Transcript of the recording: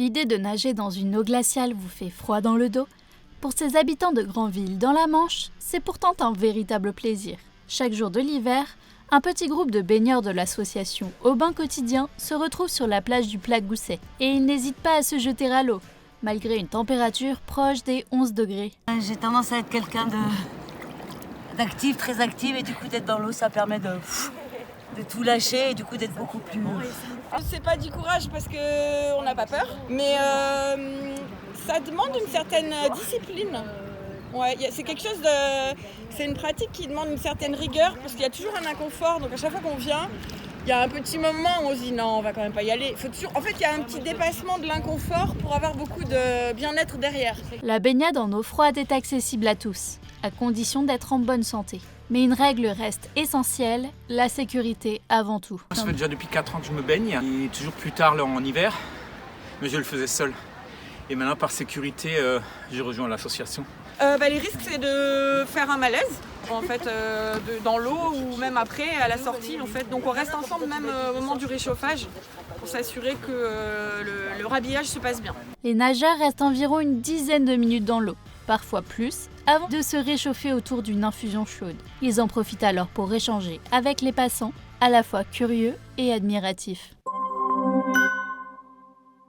L'idée de nager dans une eau glaciale vous fait froid dans le dos? Pour ces habitants de grandes villes dans la Manche, c'est pourtant un véritable plaisir. Chaque jour de l'hiver, un petit groupe de baigneurs de l'association Au Bain Quotidien se retrouve sur la plage du Plac Gousset et ils n'hésitent pas à se jeter à l'eau, malgré une température proche des 11 degrés. J'ai tendance à être quelqu'un d'actif, très active, et du coup d'être dans l'eau, ça permet de tout lâcher et du coup d'être beaucoup plus... C'est pas du courage parce qu'on n'a pas peur, mais ça demande une certaine discipline. Ouais, c'est quelque chose c'est une pratique qui demande une certaine rigueur parce qu'il y a toujours un inconfort. Donc à chaque fois qu'on vient, il y a un petit moment où on se dit non, on va quand même pas y aller. En fait, il y a un petit dépassement de l'inconfort pour avoir beaucoup de bien-être derrière. La baignade en eau froide est accessible à tous, à condition d'être en bonne santé. Mais une règle reste essentielle, la sécurité avant tout. Ça fait déjà depuis 4 ans que je me baigne, et toujours plus tard en hiver, mais je le faisais seul. Et maintenant, par sécurité, j'ai rejoint l'association. Les risques, c'est de faire un malaise, en fait, dans l'eau ou même après, à la sortie. En fait. Donc on reste ensemble même au moment du réchauffage pour s'assurer que le rhabillage se passe bien. Les nageurs restent environ une dizaine de minutes dans l'eau, parfois plus, avant de se réchauffer autour d'une infusion chaude. Ils en profitent alors pour échanger avec les passants, à la fois curieux et admiratifs.